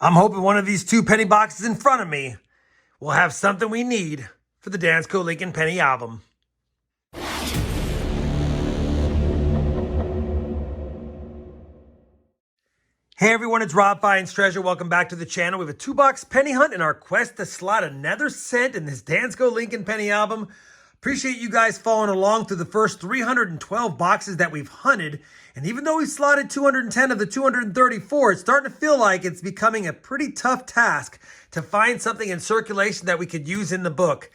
I'm hoping one of these two penny boxes in front of me will have something we need for the Dansko Lincoln Penny album. Hey everyone, it's RobFindsTreasure. Welcome back to the channel. We have a 2-box penny hunt in our quest to slot another cent in this Dansko Lincoln Penny album. Appreciate you guys following along through the first 312 boxes that we've hunted. And even though we've slotted 210 of the 234, it's starting to feel like it's becoming a pretty tough task to find something in circulation that we could use in the book.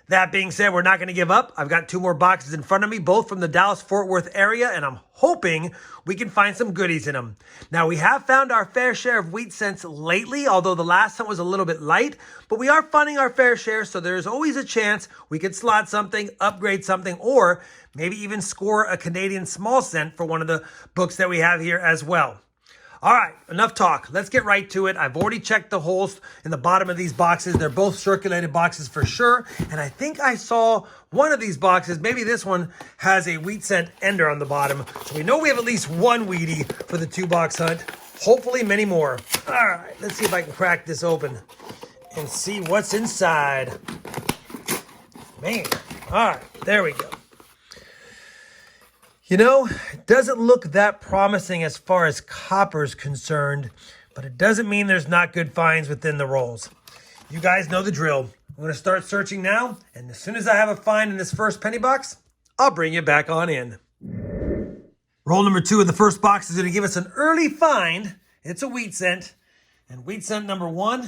That being said, we're not going to give up. I've got 2 more boxes in front of me, both from the Dallas-Fort Worth area, and I'm hoping we can find some goodies in them. Now, we have found our fair share of wheat cents lately, although the last hunt was a little bit light, but we are finding our fair share, so there's always a chance we could slot something, upgrade something, or maybe even score a Canadian small cent for one of the books that we have here as well. All right, enough talk. Let's get right to it. I've already checked the holes in the bottom of these boxes. They're both circulated boxes for sure. And I think I saw one of these boxes, maybe this one, has a wheat cent ender on the bottom. So we know we have at least one wheatie for the 2-box hunt. Hopefully many more. All right, let's see if I can crack this open and see what's inside. Man, all right, there we go. You know, it doesn't look that promising as far as copper is concerned, but it doesn't mean there's not good finds within the rolls. You guys know the drill. I'm going to start searching now, and as soon as I have a find in this first penny box, I'll bring you back on in. Roll number 2 of the first box is going to give us an early find. It's a wheat cent, and wheat cent number 1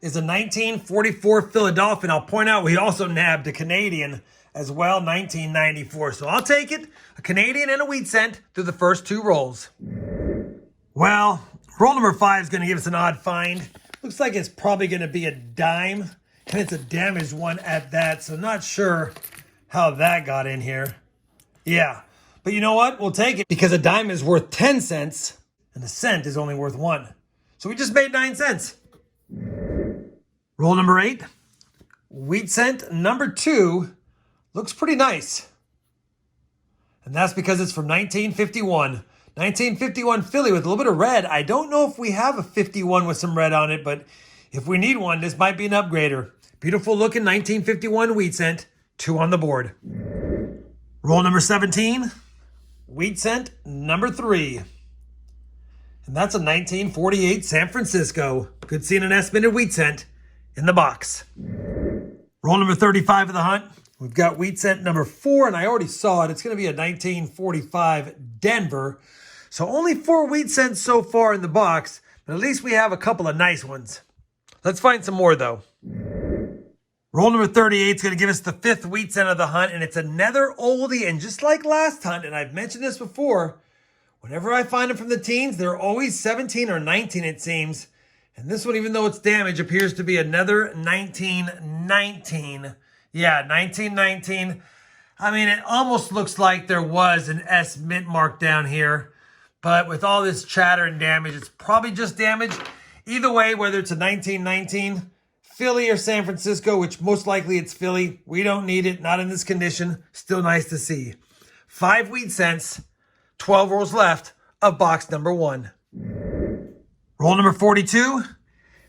is a 1944 Philadelphia. I'll point out we also nabbed a Canadian as well, 1994. So I'll take it, a Canadian and a wheat cent through the first 2 rolls. Well, roll number 5 is going to give us an odd find. Looks like it's probably going to be a dime, and it's a damaged one at that, so not sure how that got in here. Yeah, but you know what? We'll take it because a dime is worth 10 cents, and a cent is only worth 1. So we just made 9 cents. Roll number 8, wheat cent number 2. Looks pretty nice. And that's because it's from 1951. 1951 Philly with a little bit of red. I don't know if we have a 51 with some red on it, but if we need one, this might be an upgrader. Beautiful looking 1951 wheat cent. 2 on the board. Roll number 17. Wheat cent number 3. And that's a 1948 San Francisco. Good seeing an S-minted wheat cent in the box. Roll number 35 of the hunt. We've got wheat cent number 4, and I already saw it. It's going to be a 1945 Denver. So only 4 wheat cents so far in the box, but at least we have a couple of nice ones. Let's find some more, though. Roll number 38 is going to give us the 5th wheat cent of the hunt, and it's another oldie. And just like last hunt, and I've mentioned this before, whenever I find them from the teens, they're always 17 or 19, it seems. And this one, even though it's damaged, appears to be another 1919. Yeah, 1919. I mean, it almost looks like there was an S mint mark down here. But with all this chatter and damage, it's probably just damage. Either way, whether it's a 1919, Philly or San Francisco, which most likely it's Philly. We don't need it, not in this condition. Still nice to see. 5 wheat cents, 12 rolls left of box number 1. Roll number 42.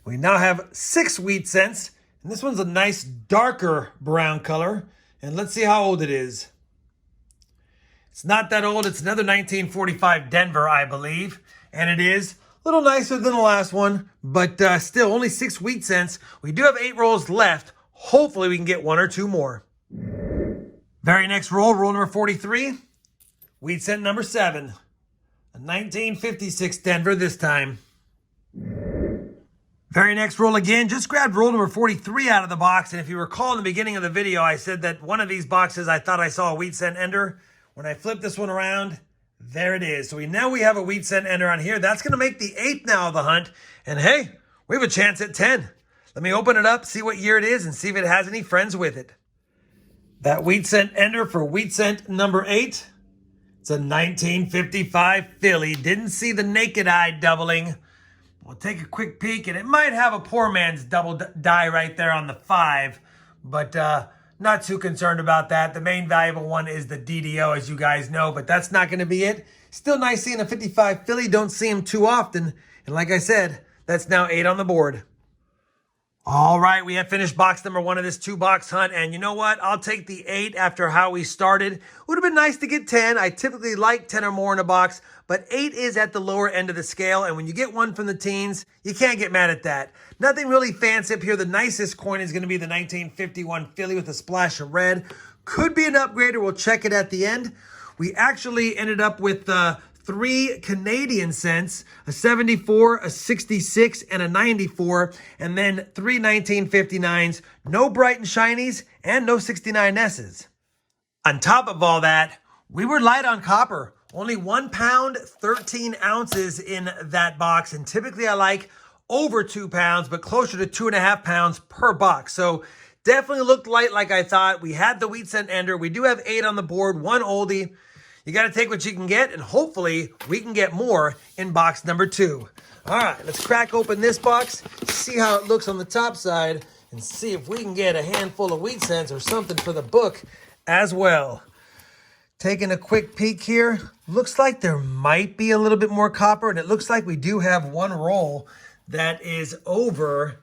We now have 6 wheat cents. And this one's a nice darker brown color. And let's see how old it is. It's not that old. It's another 1945 Denver, I believe. And it is a little nicer than the last one. But still, only 6 wheat cents. We do have 8 rolls left. Hopefully we can get 1 or 2 more. Very next roll, roll number 43. Wheat cent number 7. A 1956 Denver this time. Very next roll again, just grabbed roll number 43 out of the box. And if you recall in the beginning of the video, I said that one of these boxes, I thought I saw a wheat cent ender. When I flipped this one around, there it is. So now we have a wheat cent ender on here. That's going to make the 8th now of the hunt. And hey, we have a chance at 10. Let me open it up, see what year it is, and see if it has any friends with it. That wheat cent ender for wheat cent number 8. It's a 1955 Philly. Didn't see the naked eye doubling. We'll take a quick peek, and it might have a poor man's double die right there on the 5, but not too concerned about that. The main valuable one is the DDO, as you guys know, but that's not going to be it. Still nice seeing a 55 Philly. Don't see him too often. And like I said, that's now 8 on the board. All right, we have finished box number 1 of this 2-box hunt, and you know what? I'll take the 8 after how we started. Would have been nice to get 10. I typically like 10 or more in a box, but 8 is at the lower end of the scale, and when you get one from the teens, you can't get mad at that. Nothing really fancy up here. The nicest coin is going to be the 1951 Philly with a splash of red. Could be an upgrader. We'll check it at the end. We actually ended up with 3 Canadian cents, a 74, a 66, and a 94, and then 3 1959s, no bright and shinies, and no 69S's. On top of all that, we were light on copper. Only 1 pound, 13 ounces in that box, and typically I like over 2 pounds, but closer to 2.5 pounds per box. So definitely looked light like I thought. We had the wheat cent ender. We do have 8 on the board, 1 oldie. You got to take what you can get, and hopefully we can get more in box number 2. All right, let's crack open this box, see how it looks on the top side, and see if we can get a handful of wheat cents or something for the book as well. Taking a quick peek here, looks like there might be a little bit more copper, and it looks like we do have 1 roll that is over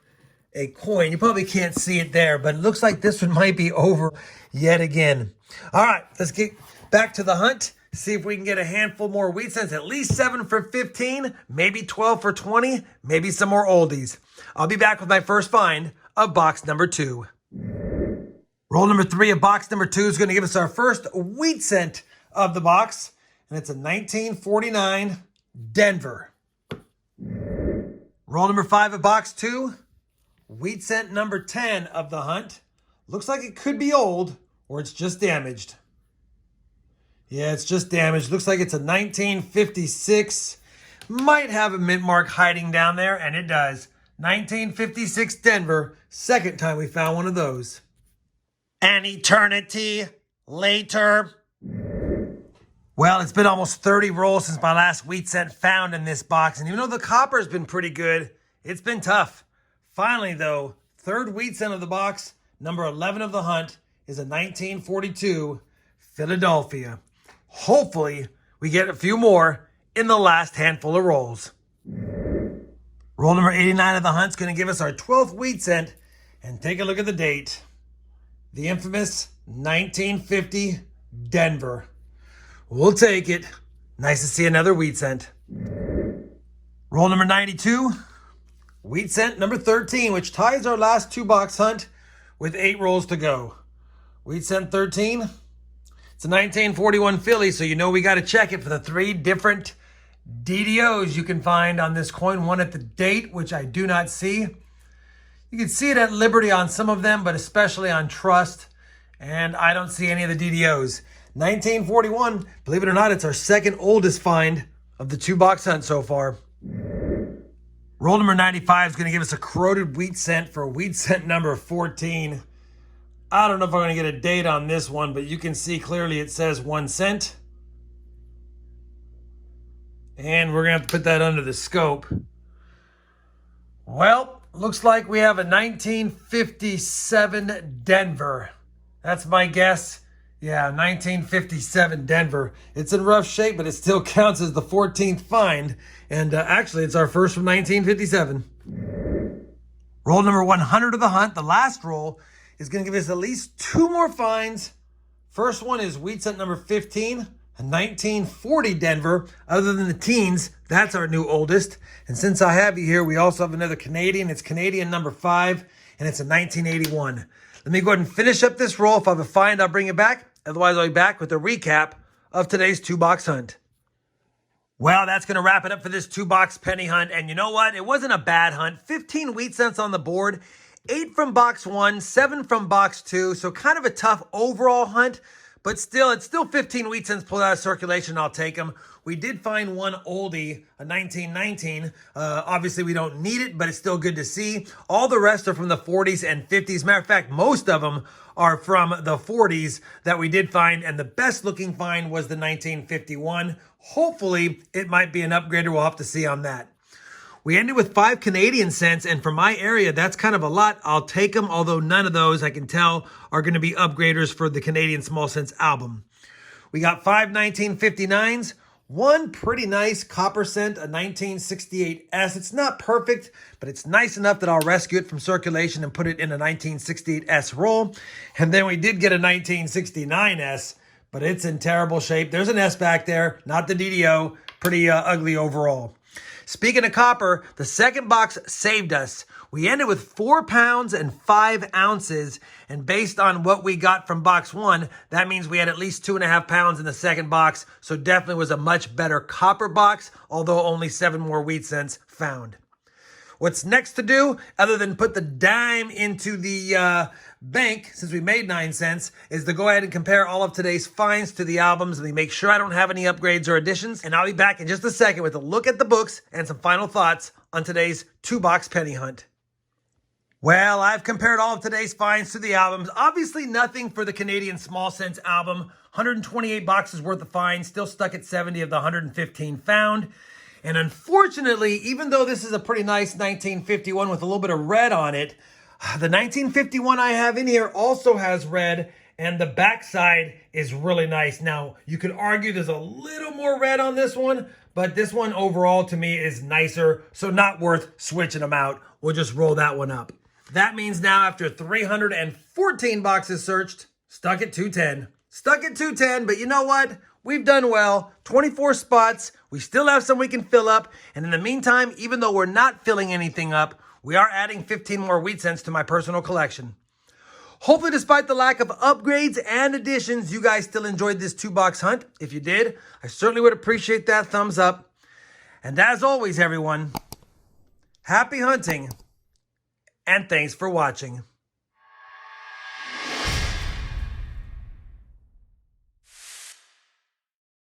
a coin. You probably can't see it there, but it looks like this one might be over yet again. All right, let's get back to the hunt, see if we can get a handful more wheat cents, at least 7 for 15, maybe 12 for 20, maybe some more oldies. I'll be back with my first find of box number 2. Roll number 3 of box number 2 is going to give us our first wheat cent of the box, and it's a 1949 Denver. Roll number 5 of box 2, wheat cent number 10 of the hunt. Looks like it could be old, or it's just damaged. Yeah, it's just damaged. Looks like it's a 1956. Might have a mint mark hiding down there, and it does. 1956 Denver. Second time we found one of those. An eternity later. Well, it's been almost 30 rolls since my last wheat cent found in this box, and even though the copper's been pretty good, it's been tough. Finally, though, third wheat cent of the box, number 11 of the hunt, is a 1942 Philadelphia. Hopefully, we get a few more in the last handful of rolls. Roll number 89 of the hunt is going to give us our 12th wheat cent. And take a look at the date. The infamous 1950 Denver. We'll take it. Nice to see another wheat cent. Roll number 92. Wheat cent number 13, which ties our last 2-box hunt with 8 rolls to go. Wheat cent 13. It's a 1941 Philly, so you know we got to check it for the 3 different DDOs you can find on this coin. One at the date, which I do not see. You can see it at Liberty on some of them, but especially on Trust. And I don't see any of the DDOs. 1941, believe it or not, it's our second oldest find of the 2-box hunt so far. Roll number 95 is going to give us a corroded wheat cent for wheat cent number 14. I don't know if I'm going to get a date on this one, but you can see clearly it says 1 cent. And we're going to have to put that under the scope. Well, looks like we have a 1957 Denver. That's my guess. Yeah, 1957 Denver. It's in rough shape, but it still counts as the 14th find. And actually, it's our first from 1957. Roll number 100 of the hunt, the last roll, is going to give us at least 2 more finds. First one is wheat cent number 15, a 1940 Denver. Other than the teens, that's our new oldest. And since I have you here, we also have another Canadian. It's Canadian number 5, and it's a 1981. Let me go ahead and finish up this roll. If I have a find, I'll bring it back. Otherwise, I'll be back with a recap of today's 2-box hunt. Well, that's going to wrap it up for this 2-box penny hunt. And you know what? It wasn't a bad hunt. 15 wheat cents on the board. 8 from box 1, 7 from box 2. So kind of a tough overall hunt. But still, it's still 15 wheat cents pulled out of circulation. I'll take them. We did find one oldie, a 1919. Obviously, we don't need it, but it's still good to see. All the rest are from the 40s and 50s. Matter of fact, most of them are from the 40s that we did find. And the best looking find was the 1951. Hopefully, it might be an upgrader. We'll have to see on that. We ended with 5 Canadian cents, and for my area, that's kind of a lot. I'll take them, although none of those, I can tell, are going to be upgraders for the Canadian Small Cents album. We got 5 1959s, One pretty nice copper cent, a 1968S. It's not perfect, but it's nice enough that I'll rescue it from circulation and put it in a 1968S roll. And then we did get a 1969S, but it's in terrible shape. There's an S back there, not the DDO. Pretty ugly overall. Speaking of copper, the second box saved us. We ended with 4 pounds and 5 ounces, and based on what we got from box 1, that means we had at least 2.5 pounds in the second box, so definitely was a much better copper box, although only 7 more wheat cents found. What's next to do, other than put the dime into the bank, since we made 9 cents, is to go ahead and compare all of today's finds to the albums and make sure I don't have any upgrades or additions. And I'll be back in just a second with a look at the books and some final thoughts on today's 2-box penny hunt. Well, I've compared all of today's finds to the albums. Obviously nothing for the Canadian Small Cents album. 128 boxes worth of finds, still stuck at 70 of the 115 found. And unfortunately, even though this is a pretty nice 1951 with a little bit of red on it, the 1951 I have in here also has red, and the backside is really nice. Now, you could argue there's a little more red on this one, but this one overall to me is nicer, so not worth switching them out. We'll just roll that one up. That means now after 314 boxes searched, stuck at 210. Stuck at 210, but you know what? We've done well. 24 spots. We still have some we can fill up. And in the meantime, even though we're not filling anything up, we are adding 15 more wheat cents to my personal collection. Hopefully, despite the lack of upgrades and additions, you guys still enjoyed this 2-box hunt. If you did, I certainly would appreciate that thumbs up. And as always, everyone, happy hunting, and thanks for watching.